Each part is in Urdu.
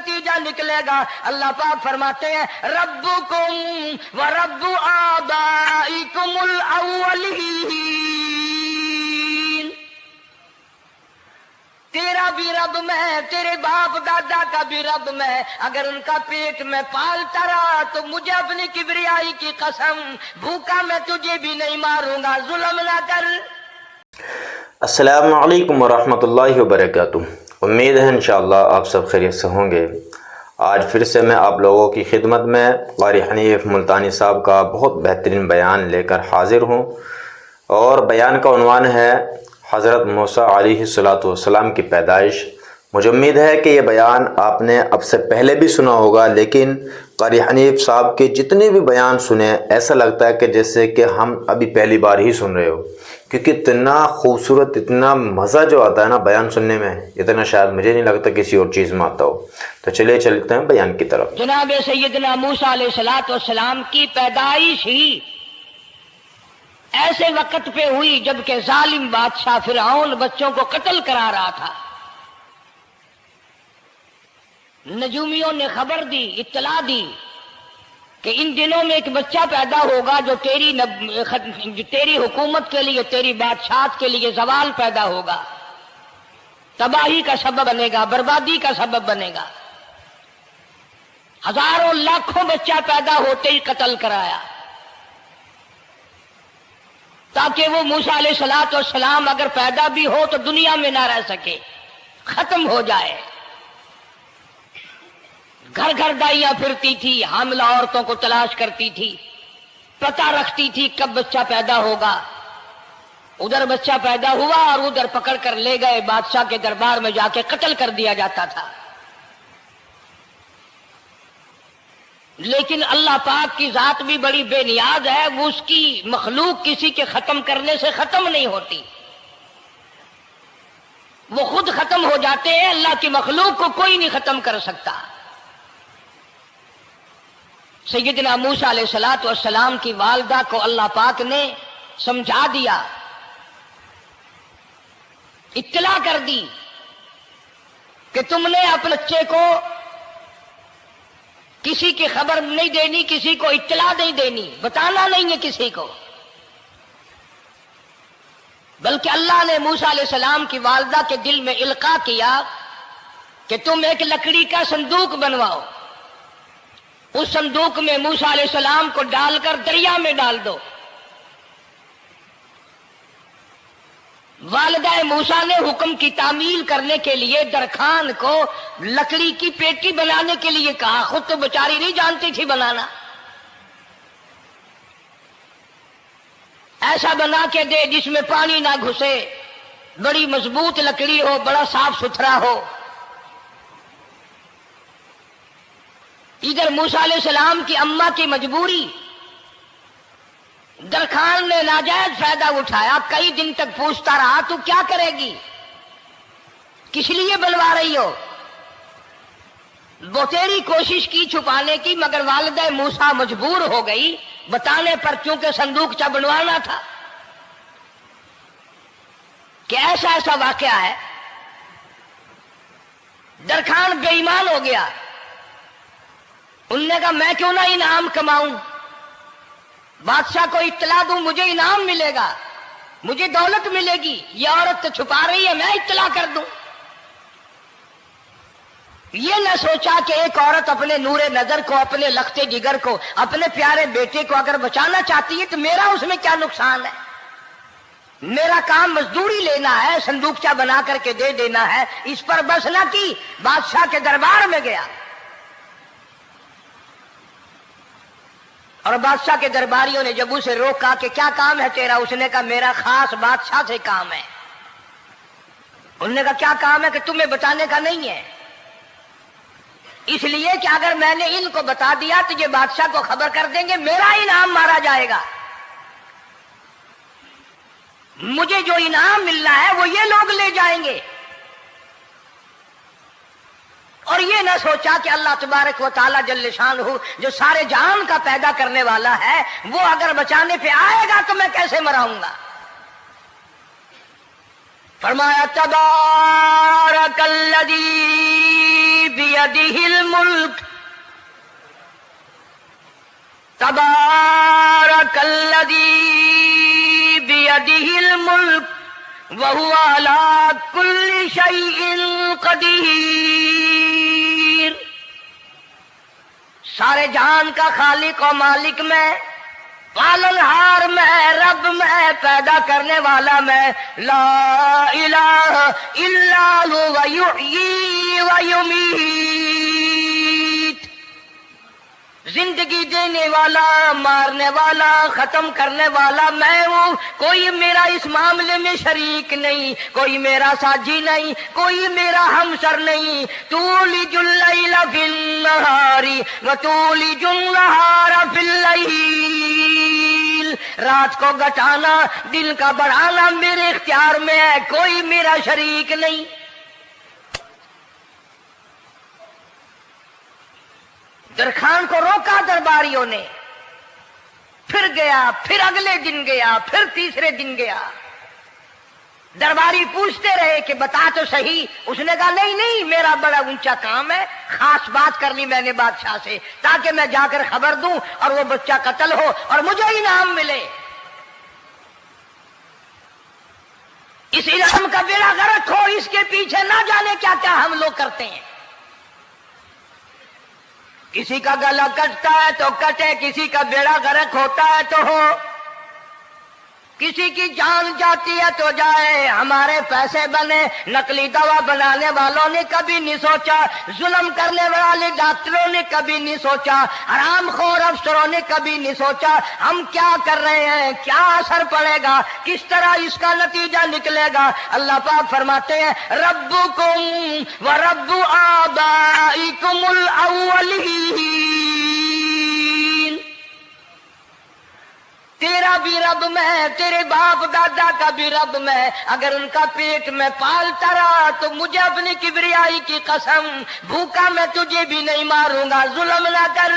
نتیجہ نکلے گا؟ اللہ پاک فرماتے ہیں ربکم و رب آبائکم الاولین، تیرا بھی رب میں، تیرے باپ دادا کا بھی رب میں، اگر ان کا پیٹ میں پالتا رہا تو مجھے اپنی کبریائی کی قسم بھوکا میں تجھے بھی نہیں ماروں گا، ظلم نہ کر۔ السلام علیکم ورحمۃ اللہ وبرکاتہ۔ امید ہے انشاءاللہ آپ سب خیریت سے ہوں گے۔ آج پھر سے میں آپ لوگوں کی خدمت میں قاری حنیف ملتانی صاحب کا بہت بہترین بیان لے کر حاضر ہوں، اور بیان کا عنوان ہے حضرت موسیٰ علیہ السلام کی پیدائش۔ مجھے امید ہے کہ یہ بیان آپ نے اب سے پہلے بھی سنا ہوگا، لیکن قاری حنیف صاحب کے جتنے بھی بیان سنے ایسا لگتا ہے کہ جیسے کہ ہم ابھی پہلی بار ہی سن رہے ہو، کیونکہ اتنا خوبصورت، اتنا مزہ جو آتا ہے نا بیان سننے میں، اتنا شاید مجھے نہیں لگتا کسی اور چیز میں آتا ہو۔ تو چلے چلتے ہیں بیان کی طرف۔ جناب سیدنا موسیٰ علیہ السلام کی پیدائش ہی ایسے وقت پہ ہوئی جبکہ ظالم بادشاہ فرعون بچوں کو قتل کرا رہا تھا۔ نجومیوں نے خبر دی، اطلاع دی کہ ان دنوں میں ایک بچہ پیدا ہوگا جو تیری حکومت کے لیے، تیری بادشاہت کے لیے زوال پیدا ہوگا، تباہی کا سبب بنے گا، بربادی کا سبب بنے گا۔ ہزاروں لاکھوں بچہ پیدا ہوتے ہی قتل کرایا تاکہ وہ موسیٰ علیہ السلام اگر پیدا بھی ہو تو دنیا میں نہ رہ سکے، ختم ہو جائے۔ گھر گھر دائیاں پھرتی تھی، حاملہ عورتوں کو تلاش کرتی تھی، پتہ رکھتی تھی کب بچہ پیدا ہوگا۔ ادھر بچہ پیدا ہوا اور ادھر پکڑ کر لے گئے، بادشاہ کے دربار میں جا کے قتل کر دیا جاتا تھا۔ لیکن اللہ پاک کی ذات بھی بڑی بے نیاز ہے، وہ اس کی مخلوق کسی کے ختم کرنے سے ختم نہیں ہوتی، وہ خود ختم ہو جاتے ہیں، اللہ کی مخلوق کو کوئی نہیں ختم کر سکتا۔ سیدنا موسیٰ علیہ السلام کی والدہ کو اللہ پاک نے سمجھا دیا، اطلاع کر دی کہ تم نے اپنے بچے کو کسی کی خبر نہیں دینی، کسی کو اطلاع نہیں دینی، بتانا نہیں ہے کسی کو، بلکہ اللہ نے موسیٰ علیہ السلام کی والدہ کے دل میں القاء کیا کہ تم ایک لکڑی کا صندوق بنواؤ، اس صندوق میں موسیٰ علیہ السلام کو ڈال کر دریا میں ڈال دو۔ والدہ موسیٰ نے حکم کی تعمیل کرنے کے لیے درخان کو لکڑی کی پیٹی بنانے کے لیے کہا، خود تو بیچاری نہیں جانتی تھی بنانا۔ ایسا بنا کے دے جس میں پانی نہ گھسے، بڑی مضبوط لکڑی ہو، بڑا صاف ستھرا ہو۔ ادھر موسیٰ علیہ السلام کی اماں کی مجبوری، درخان نے ناجائز فائدہ اٹھایا، کئی دن تک پوچھتا رہا تو کیا کرے گی، کس لیے بنوا رہی ہو؟ وہ تیری کوشش کی چھپانے کی، مگر والدہ موسیٰ مجبور ہو گئی بتانے پر، کیونکہ صندوق چا بنوانا تھا۔ کہ ایسا واقعہ ہے، درخان بے ایمان ہو گیا، انہوں نے کہا میں کیوں نہ انعام کماؤں، بادشاہ کو اطلاع دوں، مجھے انعام ملے گا، مجھے دولت ملے گی، یہ عورت تو چھپا رہی ہے، میں اطلاع کر دوں۔ یہ نہ سوچا کہ ایک عورت اپنے نور نظر کو، اپنے لخت جگر کو، اپنے پیارے بیٹے کو اگر بچانا چاہتی ہے تو میرا اس میں کیا نقصان ہے، میرا کام مزدوری لینا ہے، صندوقچہ بنا کر کے دے دینا ہے۔ اس پر بس نہ کی، بادشاہ کے دربار میں گیا، اور بادشاہ کے درباریوں نے جب اسے روکا کہ کیا کام ہے تیرا، اس نے کہا میرا خاص بادشاہ سے کام ہے۔ انہوں نے کہا کیا کام ہے؟ کہ تمہیں بتانے کا نہیں ہے، اس لیے کہ اگر میں نے ان کو بتا دیا تو یہ بادشاہ کو خبر کر دیں گے، میرا انعام مارا جائے گا، مجھے جو انعام ملنا ہے وہ یہ لوگ لے جائیں گے۔ اور یہ نہ سوچا کہ اللہ تبارک و تعالی جل شانہ جو سارے جہان کا پیدا کرنے والا ہے، وہ اگر بچانے پہ آئے گا تو میں کیسے مراؤں گا۔ فرمایا تبارک الذی بیدہ الملک تبارک الذی بیدہ الملک وہو علی کل شیء قدیر. سارے جہان کا خالق و مالک میں، پالنہار میں، رب میں، پیدا کرنے والا میں. لا الہ الا هو یحیی و یمیت. زندگی دینے والا، مارنے والا، ختم کرنے والا میں ہوں. کوئی میرا اس معاملے میں شریک نہیں، کوئی میرا ساجی نہیں، کوئی میرا ہمسر نہیں. تولج اللیل فی النہار وتولج النہار فی اللیل. رات کو گھٹانا، دن کا بڑھانا میرے اختیار میں ہے، کوئی میرا شریک نہیں. درخان کو روکا درباریوں نے، پھر گیا، پھر اگلے دن گیا، پھر تیسرے دن گیا. درباری پوچھتے رہے کہ بتا تو صحیح. اس نے کہا نہیں نہیں، میرا بڑا اونچا کام ہے، خاص بات کر لی میں نے بادشاہ سے تاکہ میں جا کر خبر دوں اور وہ بچہ قتل ہو اور مجھے انعام ملے. اس انعام کا بیڑا غرق ہو، اس کے پیچھے نہ جانے کیا کیا ہم لوگ کرتے ہیں. کسی کا گلا کٹتا ہے تو کٹے، کسی کا بیڑا غرق ہوتا ہے تو ہو، کسی کی جان جاتی ہے تو جائے، ہمارے پیسے بنے. نقلی دوا بنانے والوں نے کبھی نہیں سوچا، ظلم کرنے والے ڈاکٹروں نے کبھی نہیں سوچا، حرام خور افسروں نے کبھی نہیں سوچا ہم کیا کر رہے ہیں، کیا اثر پڑے گا، کس طرح اس کا نتیجہ نکلے گا. اللہ پاک فرماتے ہیں ربکم و رب آبائکم الاولین. تیرا بھی رب میں، تیرے باپ دادا کا بھی رب میں. اگر ان کا پیٹ میں پالتا رہا تو مجھے اپنی کبریائی کی قسم، بھوکا میں تجھے بھی نہیں ماروں گا. ظلم نہ کر،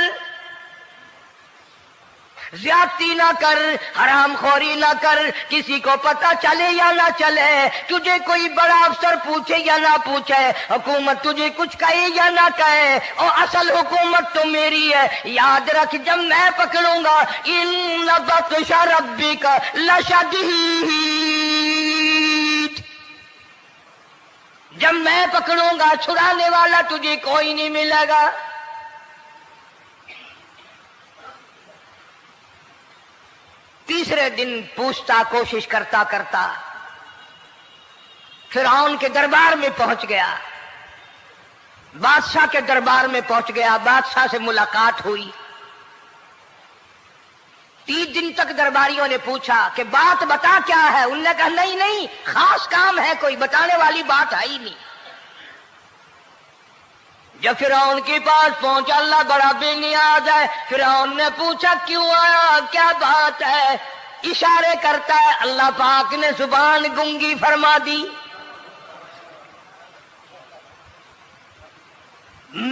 زیادتی نہ کر، حرام خوری نہ کر. کسی کو پتہ چلے یا نہ چلے، تجھے کوئی بڑا افسر پوچھے یا نہ پوچھے، حکومت تجھے کچھ کہے یا نہ کہے، اور اصل حکومت تو میری ہے. یاد رکھ جب میں پکڑوں گا ان بطش ربک لشدید. جب میں پکڑوں گا چھڑانے والا تجھے کوئی نہیں ملے گا. تیسرے دن پوچھتا، کوشش کرتا کرتا فرعون کے دربار میں پہنچ گیا، بادشاہ کے دربار میں پہنچ گیا. بادشاہ سے ملاقات ہوئی. 3 دن تک درباریوں نے پوچھا کہ بات بتا کیا ہے. انہوں نے کہا نہیں نہیں، خاص کام ہے، کوئی بتانے والی بات ہے ہی نہیں. جب فرعون کے پاس پہنچا، اللہ بڑا بے نیاز ہے. فرعون نے پوچھا کیوں آیا، کیا بات ہے. اشارے کرتا ہے، اللہ پاک نے زبان گنگی فرما دی.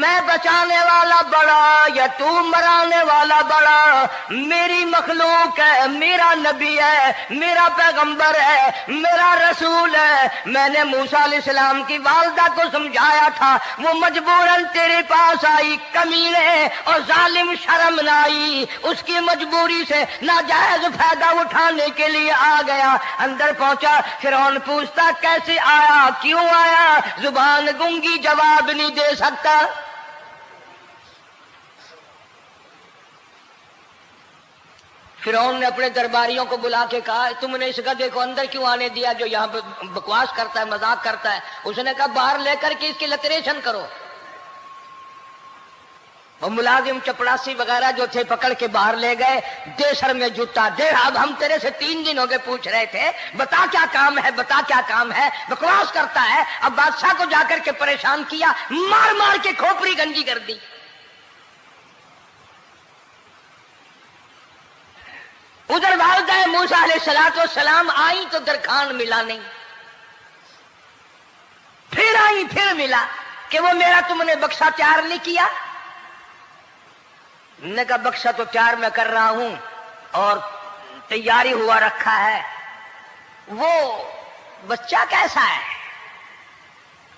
میں بچانے والا بڑا یا تو مرانے والا بڑا؟ میری مخلوق ہے، میرا نبی ہے، میرا پیغمبر ہے، میرا رسول ہے. میں نے موسیٰ علیہ السلام کی والدہ کو سمجھایا تھا، وہ مجبوراً تیرے پاس آئی. کمینے اور ظالم شرم نہ آئی، اس کی مجبوری سے ناجائز فائدہ اٹھانے کے لیے آ گیا. اندر پہنچا، فرعون پوچھتا کیسے آیا، کیوں آیا؟ زبان گنگی جواب نہیں دے سکتا. فرعون نے اپنے درباریوں کو بلا کے کہا تم نے اس گدھے کو اندر کیوں آنے دیا جو یہاں پہ بکواس کرتا ہے، مذاق کرتا ہے؟ اس نے کہا باہر لے کر کے اس کی لتریشن کرو. وہ ملازم چپڑاسی وغیرہ جو تھے پکڑ کے باہر لے گئے. دے سر میں جوتا دے. اب ہم تیرے سے 3 دن ہو گئے پوچھ رہے تھے بتا کیا کام ہے، بتا کیا کام ہے، بکواس کرتا ہے. اب بادشاہ کو جا کر کے پریشان کیا، مار مار کے کھوپڑی گنجی کر دی. ادھر والدہ موسیٰ علیہ السلام آئی تو درخان ملا نہیں. پھر آئی، پھر ملا کہ وہ میرا تم نے بکسا تیار نہیں کیا. نے کہا بکسا تو تیار میں کر رہا ہوں اور تیاری ہوا رکھا ہے. وہ بچہ کیسا ہے؟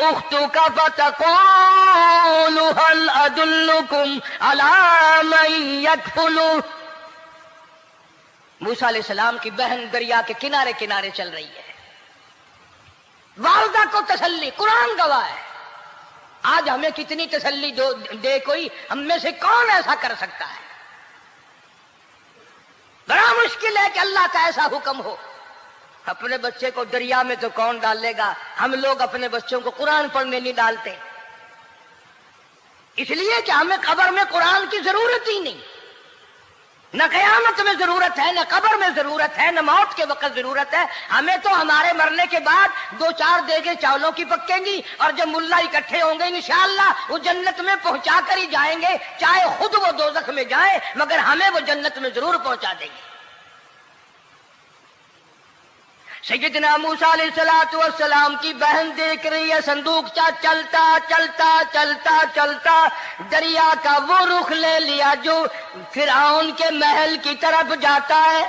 اختك فتقول هل ادلكم على من يكفل. موسیٰ علیہ السلام کی بہن دریا کے کنارے کنارے چل رہی ہے، والدہ کو تسلی، قرآن گواہ ہے. آج ہمیں کتنی تسلی دے کوئی، ہم میں سے کون ایسا کر سکتا ہے؟ بڑا مشکل ہے کہ اللہ کا ایسا حکم ہو. اپنے بچے کو دریا میں تو کون ڈالے گا؟ ہم لوگ اپنے بچوں کو قرآن پڑھنے نہیں ڈالتے، اس لیے کہ ہمیں قبر میں قرآن کی ضرورت ہی نہیں. نہ قیامت میں ضرورت ہے، نہ قبر میں ضرورت ہے، نہ موت کے وقت ضرورت ہے. ہمیں تو ہمارے مرنے کے بعد 2-4 دیگیں چاولوں کی پکیں گی، اور جب ملا اکٹھے ہوں گے انشاءاللہ وہ جنت میں پہنچا کر ہی جائیں گے، چاہے خود وہ دوزخ میں جائیں، مگر ہمیں وہ جنت میں ضرور پہنچا دیں گے. سیدنا موسیٰ علیہ السلام کی بہن دیکھ رہی ہے صندوقچہ چلتا چلتا چلتا چلتا دریا کا وہ رخ لے لیا جو فرعون کے محل کی طرف جاتا ہے.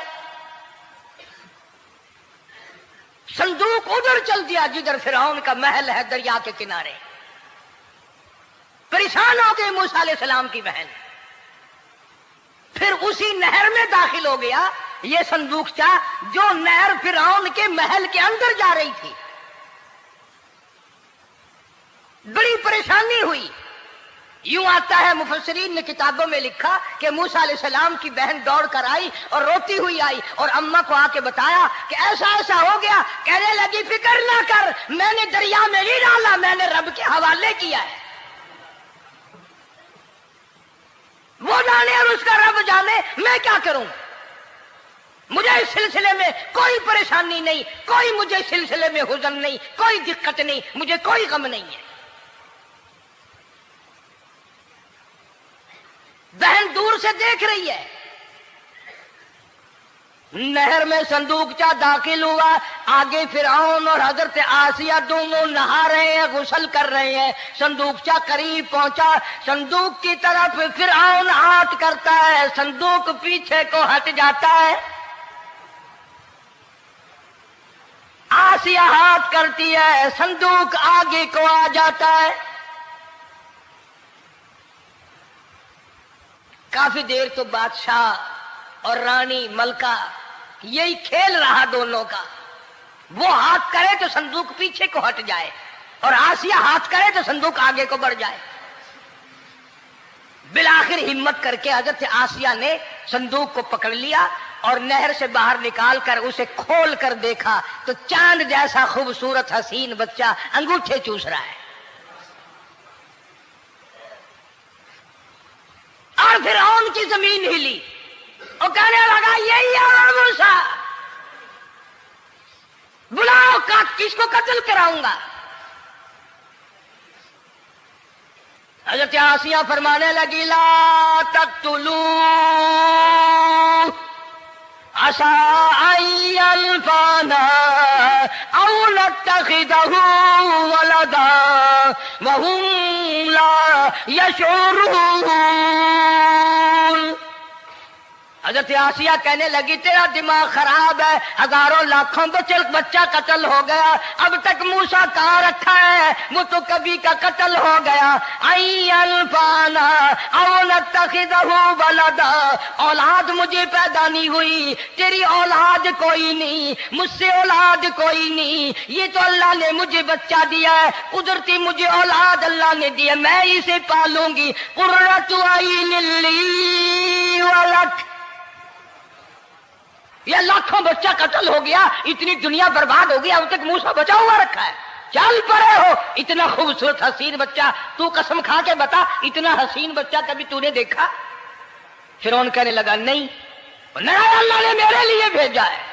صندوق ادھر چل دیا جدھر فرعون کا محل ہے، دریا کے کنارے. پریشان ہو گئی موسیٰ علیہ السلام کی بہن. پھر اسی نہر میں داخل ہو گیا یہ صندوقچہ جو نہر فرعون کے محل کے اندر جا رہی تھی. بڑی پریشانی ہوئی. یوں آتا ہے، مفسرین نے کتابوں میں لکھا کہ موسیٰ علیہ السلام کی بہن دوڑ کر آئی اور روتی ہوئی آئی اور اماں کو آ کے بتایا کہ ایسا ایسا ہو گیا. کہنے لگی فکر نہ کر، میں نے دریا میں نہیں ڈالا، میں نے رب کے حوالے کیا ہے. وہ جانے اور اس کا رب جانے، میں کیا کروں؟ مجھے اس سلسلے میں کوئی پریشانی نہیں، کوئی مجھے اس سلسلے میں حزن نہیں، کوئی دقت نہیں، مجھے کوئی غم نہیں ہے. بہن دور سے دیکھ رہی ہے. نہر میں صندوقچہ داخل ہوا، آگے فرعون اور حضرت آسیہ دونوں نہا رہے ہیں، غسل کر رہے ہیں. صندوقچہ قریب پہنچا، صندوق کی طرف فرعون ہاتھ کرتا ہے، صندوق پیچھے کو ہٹ جاتا ہے. آسیہ ہاتھ کرتی ہے، صندوق آگے کو آ جاتا ہے. کافی دیر تو بادشاہ اور رانی ملکہ یہی کھیل رہا دونوں کا. وہ ہاتھ کرے تو صندوق پیچھے کو ہٹ جائے اور آسیہ ہاتھ کرے تو صندوق آگے کو بڑھ جائے. بالآخر ہمت کر کے حضرت آسیہ نے صندوق کو پکڑ لیا اور نہر سے باہر نکال کر اسے کھول کر دیکھا تو چاند جیسا خوبصورت حسین بچہ انگوٹھے چوس رہا ہے. اور فرعون کی زمین ہلی اور کہنے لگا یہی ہے موسیٰ، بلاؤ، کس کو قتل کراؤں گا؟ حضرت آسیہ فرمانے لگی لا تقتلوا عسى أن ينفعنا أو نتخذه ولدا وهم لا يشعرون. حضرت آسیہ کہنے لگی تیرا دماغ خراب ہے، ہزاروں لاکھوں بچہ قتل ہو گیا، اب تک موسیٰ کہاں رکھا ہے؟ وہ تو کبھی کا قتل ہو گیا. الفانا او نتخذہ ولدا، اولاد مجھے پیدا نہیں ہوئی، تیری اولاد کوئی نہیں، مجھ سے اولاد کوئی نہیں، یہ تو اللہ نے مجھے بچہ دیا ہے، قدرتی مجھے اولاد اللہ نے دیا، میں اسے پالوں گی. قرۃ عین لی ولک، یہ لاکھوں بچہ قتل ہو گیا، اتنی دنیا برباد ہو گئی، اب تک موسیٰ بچا ہوا رکھا ہے. چل پڑے ہو، اتنا خوبصورت حسین بچہ، تو قسم کھا کے بتا اتنا حسین بچہ کبھی تو نے دیکھا؟ فرعون کہنے لگا نہیں، اللہ نے میرے لیے بھیجا ہے.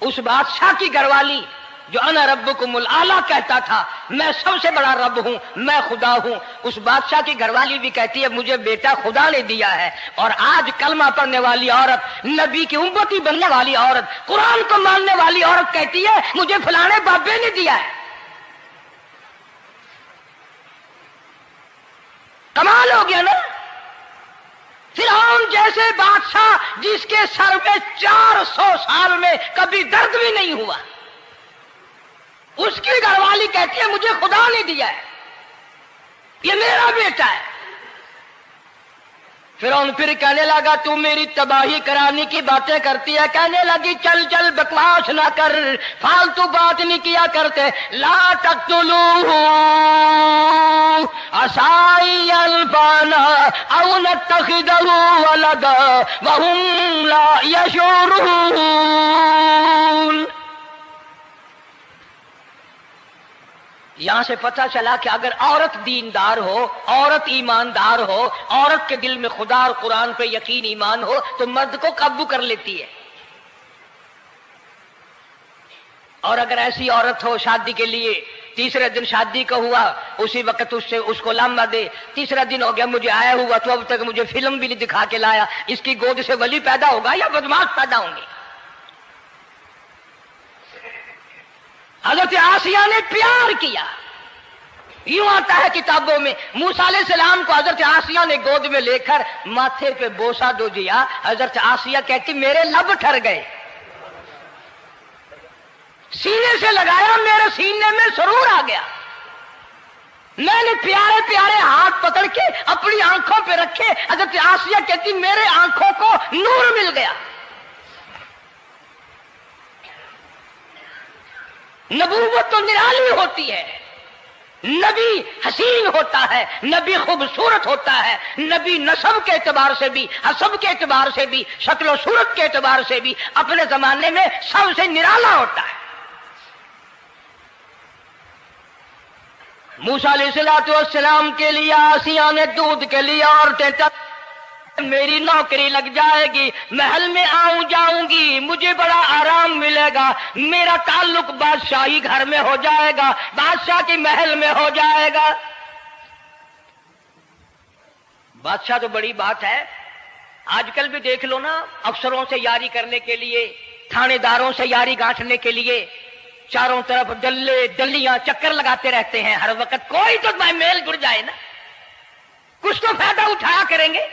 اس بادشاہ کی گھر والی جو انا ربکم الاعلی کہتا تھا، میں سب سے بڑا رب ہوں، میں خدا ہوں، اس بادشاہ کی گھر والی بھی کہتی ہے مجھے بیٹا خدا نے دیا ہے. اور آج کلمہ پڑھنے والی عورت، نبی کی امتی بننے والی عورت، قرآن کو ماننے والی عورت کہتی ہے مجھے فلانے بابے نے دیا ہے. کمال ہو گیا نا. فرعون جیسے بادشاہ جس کے سر میں 400 سال میں کبھی درد بھی نہیں ہوا، اس کی گھر والی کہتی ہے مجھے خدا نے دیا ہے، یہ میرا بیٹا ہے۔ فرعون پھر کہنے لگا تو میری تباہی کرانے کی باتیں کرتی ہے، کہنے لگی چل چل بکواس نہ کر، فالتو بات نہیں کیا کرتے، لا تقتلوہ عسى ينفعنا او نتخذه ولدا وهم لا يشعرون۔ یہاں سے پتہ چلا کہ اگر عورت دیندار ہو، عورت ایماندار ہو، عورت کے دل میں خدا اور قرآن پہ یقین ایمان ہو تو مرد کو قابو کر لیتی ہے۔ اور اگر ایسی عورت ہو شادی کے لیے، تیسرے دن شادی کا ہوا، اسی وقت اس کو لامہ دے، تیسرا دن ہو گیا مجھے آیا ہوا تو اب تک مجھے فلم بھی نہیں دکھا کے لایا، اس کی گود سے ولی پیدا ہوگا یا بدماش پیدا ہوں گے؟ حضرت آسیہ نے پیار کیا، یوں آتا ہے کتابوں میں موسیٰ علیہ السلام کو حضرت آسیہ نے گود میں لے کر ماتھے پہ بوسہ دو دیا، حضرت آسیہ کہتی میرے لب ٹھر گئے، سینے سے لگایا میرے سینے میں سرور آ گیا، میں نے پیارے پیارے ہاتھ پکڑ کے اپنی آنکھوں پہ رکھے، حضرت آسیہ کہتی میرے آنکھوں کو نور مل گیا۔ نبوت تو نرالی ہوتی ہے، نبی حسین ہوتا ہے، نبی خوبصورت ہوتا ہے، نبی نسب کے اعتبار سے بھی، حسب کے اعتبار سے بھی، شکل و صورت کے اعتبار سے بھی اپنے زمانے میں سب سے نرالا ہوتا ہے۔ موسیٰ علیہ السلام کے لیے آسیہ نے دودھ کے لیے عورتیں تک میری نوکری لگ جائے گی، محل میں آؤں جاؤں گی، مجھے بڑا آرام ملے گا، میرا تعلق بادشاہی گھر میں ہو جائے گا، بادشاہ کی محل میں ہو جائے گا۔ بادشاہ تو بڑی بات ہے، آج کل بھی دیکھ لو نا، افسروں سے یاری کرنے کے لیے، تھانے داروں سے یاری گانٹھنے کے لیے چاروں طرف ڈلے ڈلیاں چکر لگاتے رہتے ہیں ہر وقت، کوئی تو میل جڑ جائے نا، کچھ تو فائدہ اٹھایا کریں گے،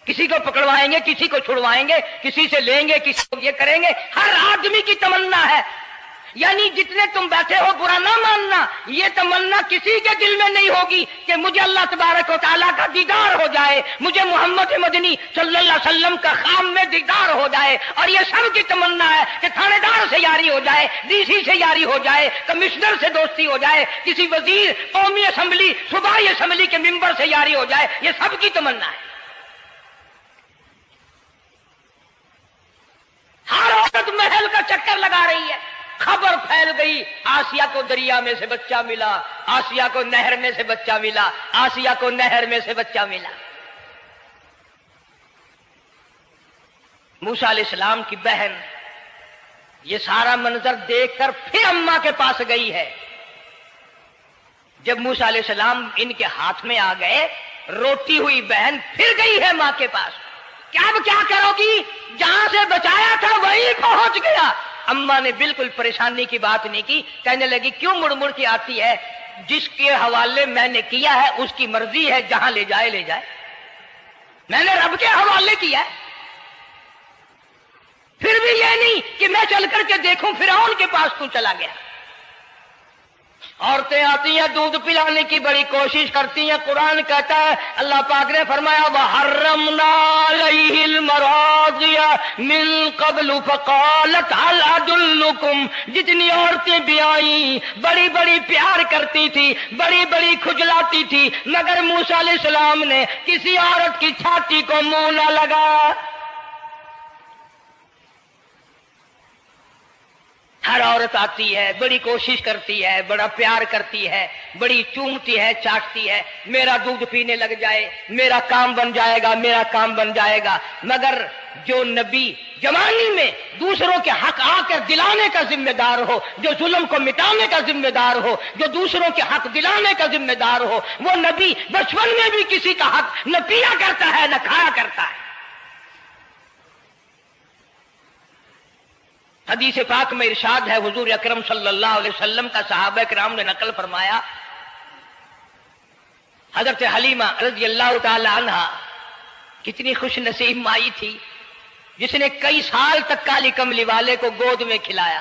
کسی کو پکڑوائیں گے، کسی کو چھڑوائیں گے، کسی سے لیں گے، کسی کو یہ کریں گے، ہر آدمی کی تمنا ہے، یعنی جتنے تم بیٹھے ہو برا نہ ماننا، یہ تمنا کسی کے دل میں نہیں ہوگی کہ مجھے اللہ تبارک و تعالیٰ کا دیدار ہو جائے، مجھے محمد مدنی صلی اللہ علیہ وسلم کا خام میں دیدار ہو جائے، اور یہ سب کی تمنا ہے کہ تھانے دار سے یاری ہو جائے، ڈی سی سے یاری ہو جائے، کمشنر سے دوستی ہو جائے، کسی وزیر، قومی اسمبلی، صوبائی اسمبلی کے ممبر سے یاری ہو جائے، یہ سب کی تمنا ہے۔ ہر عورت محل کا چکر لگا رہی ہے، خبر پھیل گئی آسیہ کو دریا میں سے بچہ ملا، آسیہ کو نہر میں سے بچہ ملا، آسیہ کو نہر میں سے بچہ ملا۔ موسیٰ علیہ السلام کی بہن یہ سارا منظر دیکھ کر پھر اماں کے پاس گئی ہے۔ جب موسیٰ علیہ السلام ان کے ہاتھ میں آ گئے، روتی ہوئی بہن پھر گئی ہے ماں کے پاس، اب کیا کرو گی؟ جہاں سے بچایا تھا وہیں پہنچ گیا۔ اماں نے بالکل پریشانی کی بات نہیں کی، کہنے لگی کیوں مڑ مڑ کے آتی ہے، جس کے حوالے میں نے کیا ہے اس کی مرضی ہے، جہاں لے جائے لے جائے، میں نے رب کے حوالے کیا ہے، پھر بھی یہ نہیں کہ میں چل کر کے دیکھوں فرعون کے پاس تو چلا گیا۔ عورتیں آتی ہیں دودھ پلانے کی بڑی کوشش کرتی ہیں، قرآن کہتا ہے، اللہ پاک نے فرمایا وَحَرَّمْنَا عَلَيْهِ الْمَرَاضِعَ مِن قَبْلُ فَقَالَتْ هَلْ أَدُلُّكُمْ، جتنی عورتیں بھی آئیں بڑی بڑی پیار کرتی تھی، بڑی بڑی کھجلاتی تھی، مگر موسیٰ علیہ السلام نے کسی عورت کی چھاتی کو منہ نہ لگا۔ ہر عورت آتی ہے، بڑی کوشش کرتی ہے، بڑا پیار کرتی ہے، بڑی چومتی ہے، چاٹتی ہے، میرا دودھ پینے لگ جائے، میرا کام بن جائے گا، میرا کام بن جائے گا۔ مگر جو نبی جوانی میں دوسروں کے حق آ کر دلانے کا ذمہ دار ہو، جو ظلم کو مٹانے کا ذمہ دار ہو، جو دوسروں کے حق دلانے کا ذمہ دار ہو، وہ نبی بچپن میں بھی کسی کا حق نہ پیا کرتا ہے نہ کھایا کرتا ہے۔ حدیث پاک میں ارشاد ہے، حضور اکرم صلی اللہ علیہ وسلم کا صحابہ کرام نے نقل فرمایا، حضرت حلیمہ رضی اللہ تعالی عنہا کتنی خوش نصیب مائی تھی جس نے کئی سال تک کالی کملی والے کو گود میں کھلایا،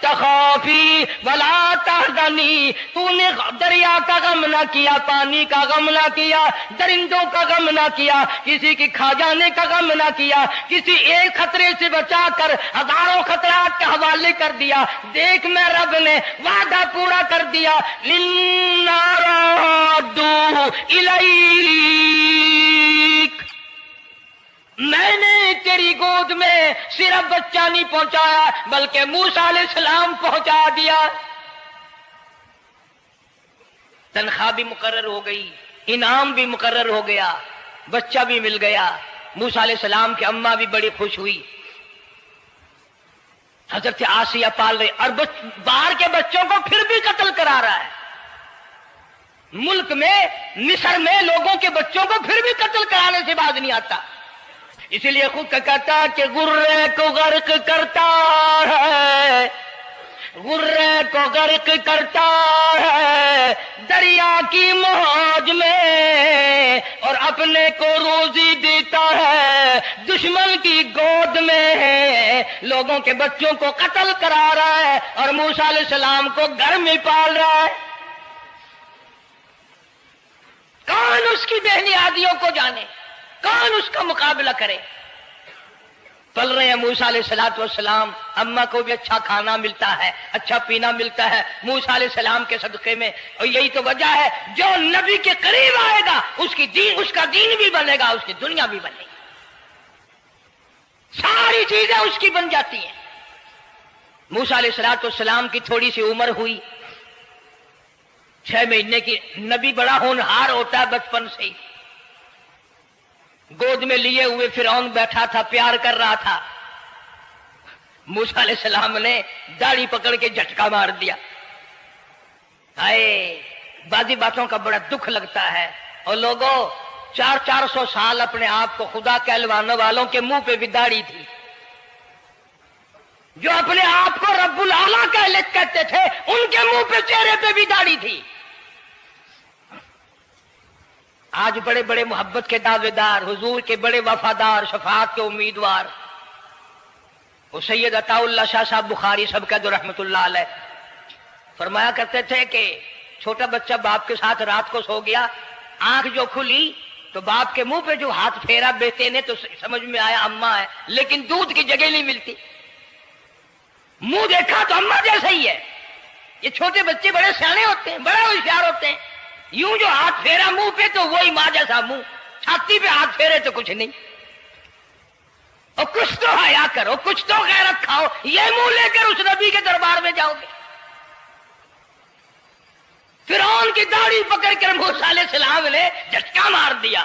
تخافي ولا تحزنی، تو نے دریا کا غم نہ کیا، پانی کا غم نہ کیا، درندوں کا غم نہ کیا، کسی کی کھا جانے کا غم نہ کیا، کسی ایک خطرے سے بچا کر ہزاروں خطرات کے حوالے کر دیا۔ دیکھ میں رب نے وعدہ پورا کر دیا، اِنَّا رَادُّوهُ إِلَيْكَ، میں نے تیری گود میں صرف بچہ نہیں پہنچایا بلکہ موسیٰ علیہ السلام پہنچا دیا۔ تنخواہ بھی مقرر ہو گئی، انعام بھی مقرر ہو گیا، بچہ بھی مل گیا۔ موسیٰ علیہ السلام کی اماں بھی بڑی خوش ہوئی۔ حضرت آسیہ پال رہے اور باہر کے بچوں کو پھر بھی قتل کرا رہا ہے۔ ملک میں مصر میں لوگوں کے بچوں کو پھر بھی قتل کرانے سے باز نہیں آتا۔ اسی لیے خود کا کہتا کہ غرے کو غرق کرتا ہے، غرے کو غرق کرتا ہے دریا کی موج میں، اور اپنے کو روزی دیتا ہے دشمن کی گود میں۔ لوگوں کے بچوں کو قتل کرا رہا ہے اور موسیٰ علیہ السلام کو گھر میں پال رہا ہے۔ کون اس کی بہنیادیوں کو جانے، کون اس کا مقابلہ کرے؟ پل رہے ہیں موسیٰ علیہ السلام، اماں کو بھی اچھا کھانا ملتا ہے، اچھا پینا ملتا ہے موسیٰ علیہ السلام کے صدقے میں، اور یہی تو وجہ ہے جو نبی کے قریب آئے گا اس کا دین بھی بنے گا، اس کی دنیا بھی بنے گی، ساری چیزیں اس کی بن جاتی ہیں۔ موسیٰ علیہ السلام کی تھوڑی سی عمر ہوئی، 6 مہینے کی۔ نبی بڑا ہونہار ہوتا ہے بچپن سے ہی۔ گود میں لیے ہوئے فرعون بیٹھا تھا، پیار کر رہا تھا۔ موسیٰ علیہ السلام نے داڑھی پکڑ کے جھٹکا مار دیا۔ بعضی باتوں کا بڑا دکھ لگتا ہے، اور لوگوں 400 سال اپنے آپ کو خدا کہلوانے والوں کے منہ پہ بھی داڑھی تھی، جو اپنے آپ کو رب العالی کہتے تھے ان کے منہ پہ چہرے پہ بھی داڑھی تھی۔ آج بڑے بڑے محبت کے دعوے دار، حضور کے بڑے وفادار، شفاعت کے امیدوار، وہ سید عطا اللہ شاہ صاحب بخاری سب کا جو رحمت اللہ علیہ فرمایا کرتے تھے کہ چھوٹا بچہ باپ کے ساتھ رات کو سو گیا، آنکھ جو کھلی تو باپ کے منہ پہ جو ہاتھ پھیرا بیٹے نے تو سمجھ میں آیا اماں ہے، لیکن دودھ کی جگہ نہیں ملتی، منہ دیکھا تو اماں جیسا ہی ہے۔ یہ چھوٹے بچے بڑے سیانے ہوتے ہیں، بڑے ہوشیار ہوتے ہیں، یوں جو ہاتھ پھیرا منہ پہ تو وہی ماں جیسا منہ، چھاتی پہ ہاتھ پھیرے تو کچھ نہیں۔ اور کچھ تو حیا کرو، کچھ تو غیرت کھاؤ، یہ منہ لے کر اس نبی کے دربار میں جاؤ گے؟ فرعون کی داڑھی پکڑ کر موسیٰ علیہ السلام نے جھٹکا مار دیا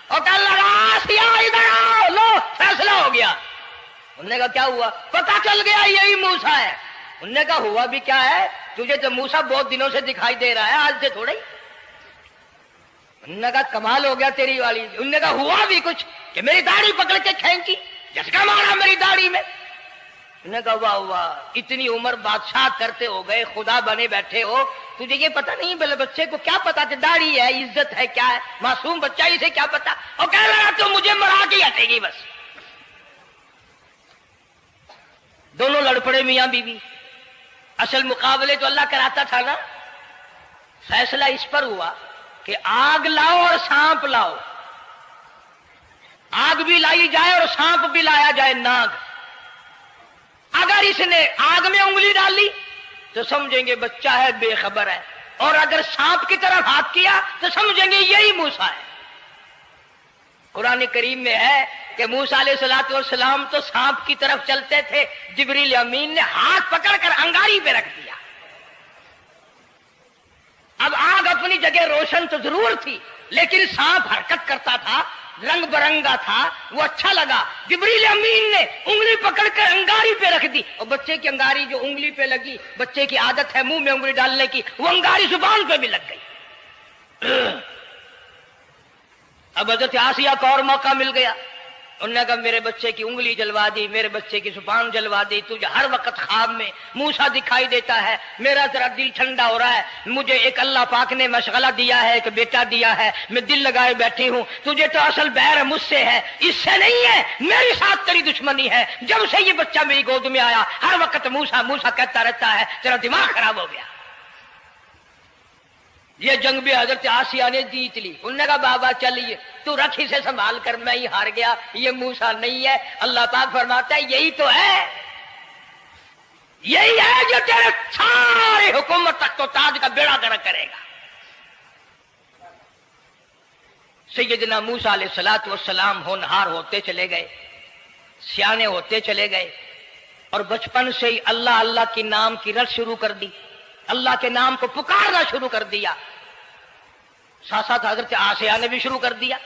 اور کہا لگا آسیہ ادھر آؤ، لو فیصلہ ہو گیا۔ انہوں نے کہا کیا ہوا؟ پتہ چل گیا یہی موسیٰ ہے۔ انہوں نے کہا ہوا بھی کیا ہے؟ تجھے تو موسیٰ بہت دنوں سے دکھائی دے رہا ہے، آج سے تھوڑا ہی۔ انہوں نے کہا کمال ہو گیا تیری والی۔ انہوں نے کہا ہوا بھی کچھ کہ میری داڑھی پکڑ کے کھینچی، جھٹکا مارا میری داڑھی میں۔ انہوں نے کہا واہ واہ، اتنی عمر بادشاہ کرتے ہو گئے، خدا بنے بیٹھے ہو، تجھے یہ پتہ نہیں؟ بلے بچے کو کیا پتا کہ داڑھی ہے، عزت ہے، کیا ہے؟ معصوم بچہ اسے کیا پتا؟ اور کہہ رہا تو مجھے مرا کے ہٹے گی بس۔ دونوں لڑ پڑے میاں بیوی۔ اصل مقابلے تو اللہ کراتا تھا نا۔ فیصلہ اس پر ہوا کہ آگ لاؤ اور سانپ لاؤ، آگ بھی لائی جائے اور سانپ بھی لایا جائے، ناگ۔ اگر اس نے آگ میں انگلی ڈالی تو سمجھیں گے بچہ ہے، بے خبر ہے، اور اگر سانپ کی طرف ہاتھ کیا تو سمجھیں گے یہی موسیٰ ہے۔ قرآن کریم میں ہے کہ موسیٰ علیہ السلام تو سانپ کی طرف چلتے تھے، جبریل امین نے ہاتھ پکڑ کر انگاری پہ رکھ دیا۔ اب آگ اپنی جگہ روشن تو ضرور تھی، لیکن سانپ حرکت کرتا تھا، رنگ برنگا تھا، وہ اچھا لگا۔ جبریل امین نے انگلی پکڑ کر انگاری پہ رکھ دی، اور بچے کی انگاری جو انگلی پہ لگی، بچے کی عادت ہے منہ میں انگلی ڈالنے کی، وہ انگاری زبان پہ بھی لگ گئی۔ اب حضرت آسیہ کو اور موقع مل گیا، انہوں نے کہا میرے بچے کی انگلی جلوا دی، میرے بچے کی زبان جلوا دی، تجھے ہر وقت خواب میں موسیٰ دکھائی دیتا ہے، میرا ذرا دل ٹھنڈا ہو رہا ہے، مجھے ایک اللہ پاک نے مشغلہ دیا ہے، ایک بیٹا دیا ہے، میں دل لگائے بیٹھی ہوں، تجھے تو اصل بیر مجھ سے ہے، اس سے نہیں ہے، میرے ساتھ تیری دشمنی ہے، جب سے یہ بچہ میری گود میں آیا ہر وقت موسیٰ موسیٰ کہتا رہتا ہے، تیرا دماغ خراب ہو گیا۔ یہ جنگ بھی حضرت آسیہ نے جیت لی۔ انہوں نے کہا بابا چلیے تو رکھ اسے سنبھال کر، میں ہی ہار گیا، یہ موسیٰ نہیں ہے۔ اللہ پاک فرماتا ہے یہی تو ہے، یہی ہے جو تیرے سارے حکومت تک تو تاج کا بیڑا گرک کرے گا۔ سیدنا موسیٰ علیہ الصلوۃ والسلام ہونہار ہوتے چلے گئے، سیانے ہوتے چلے گئے، اور بچپن سے ہی اللہ اللہ کی نام کی رٹ شروع کر دی، اللہ کے نام کو پکارنا شروع کر دیا۔ ساتھ ساتھ حضرت آسیہ نے بھی شروع کر دیا۔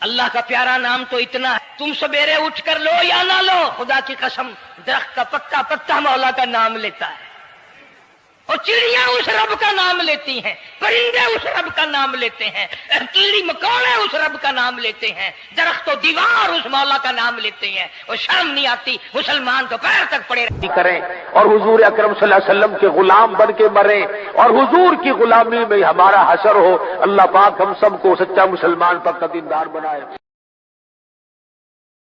اللہ کا پیارا نام تو اتنا ہے، تم سویرے اٹھ کر لو یا نہ لو، خدا کی قسم درخت کا پتا پتا مولا کا نام لیتا ہے، اور چڑیاں اس رب کا نام لیتی ہیں، پرندے اس رب کا نام لیتے ہیں، کیڑی مکوڑے اس رب کا نام لیتے ہیں، درخت و دیوار اس مولا کا نام لیتے ہیں، اور شرم نہیں آتی مسلمان تو پیر تک پڑے کریں اور حضور اکرم صلی اللہ علیہ وسلم کے غلام بن کے مریں اور حضور کی غلامی میں ہمارا حشر ہو۔ اللہ پاک ہم سب کو سچا مسلمان پر دیندار بنائے۔